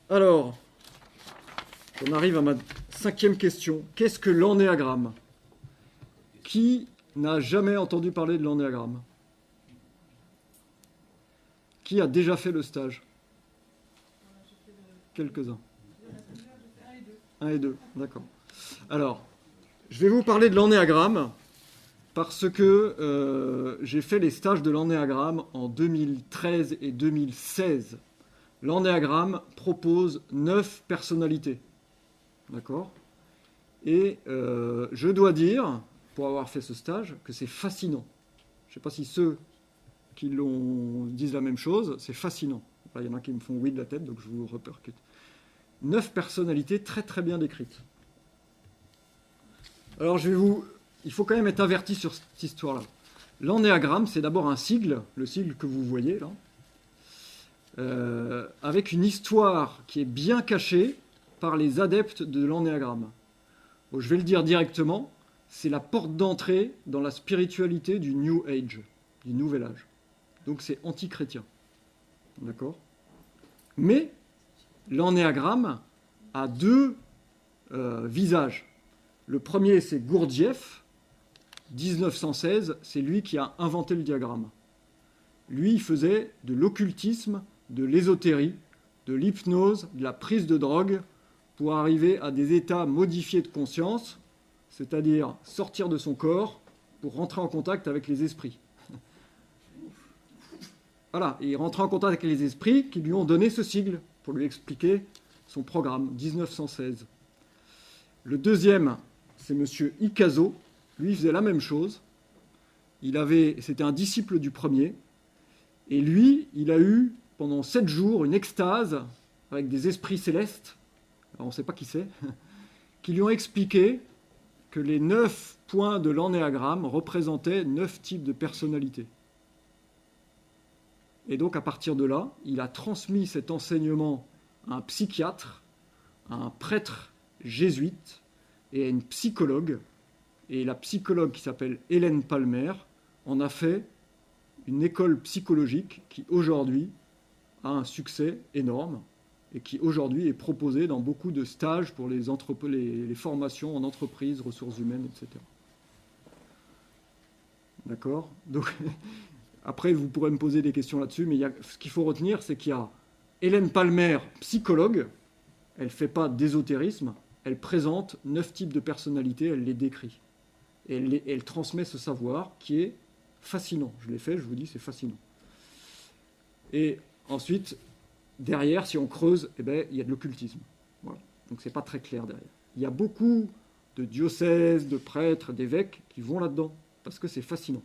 Alors, on arrive à ma 5e question. Qu'est-ce que l'ennéagramme? Qui n'a jamais entendu parler de l'ennéagramme? Qui a déjà fait le stage? Quelques-uns. 1 et 2, d'accord. Alors, je vais vous parler de l'ennéagramme parce que j'ai fait les stages de l'ennéagramme en 2013 et 2016. L'ennéagramme propose 9 personnalités. D'accord? Et je dois dire, pour avoir fait ce stage, que c'est fascinant. Je ne sais pas si ceux qui l'ont disent la même chose, c'est fascinant. Là, il y en a qui me font oui de la tête, donc je vous repercute. 9 personnalités très très bien décrites. Alors il faut quand même être averti sur cette histoire-là. L'ennéagramme, c'est d'abord un sigle, le sigle que vous voyez là, avec une histoire qui est bien cachée par les adeptes de l'ennéagramme. Bon, je vais le dire directement, c'est la porte d'entrée dans la spiritualité du New Age, du Nouvel Âge. Donc c'est anti-chrétien. D'accord? Mais l'ennéagramme a deux visages. Le premier, c'est Gurdjieff, 1916, c'est lui qui a inventé le diagramme. Lui, il faisait de l'occultisme, de l'ésotérie, de l'hypnose, de la prise de drogue, pour arriver à des états modifiés de conscience, c'est-à-dire sortir de son corps pour rentrer en contact avec les esprits. Voilà, et il rentrait en contact avec les esprits qui lui ont donné ce sigle pour lui expliquer son programme, 1916. Le deuxième, c'est M. Ikazo. Lui, il faisait la même chose. C'était un disciple du premier. Et lui, il a eu, pendant 7 jours, une extase avec des esprits célestes, alors on ne sait pas qui c'est, qui lui ont expliqué que les 9 points de l'ennéagramme représentaient 9 types de personnalités. Et donc, à partir de là, il a transmis cet enseignement à un psychiatre, à un prêtre jésuite et à une psychologue. Et la psychologue qui s'appelle Hélène Palmer en a fait une école psychologique qui, aujourd'hui, a un succès énorme et qui, aujourd'hui, est proposée dans beaucoup de stages pour les formations en entreprise, ressources humaines, etc. D'accord? Donc, après, vous pourrez me poser des questions là-dessus, mais ce qu'il faut retenir, c'est qu'il y a Hélène Palmer, psychologue, elle ne fait pas d'ésotérisme, elle présente 9 types de personnalités, elle les décrit. Et elle transmet ce savoir qui est fascinant. Je l'ai fait, je vous dis, c'est fascinant. Et ensuite, derrière, si on creuse, il y a de l'occultisme. Voilà. Donc c'est pas très clair derrière. Il y a beaucoup de diocèses, de prêtres, d'évêques qui vont là-dedans, parce que c'est fascinant.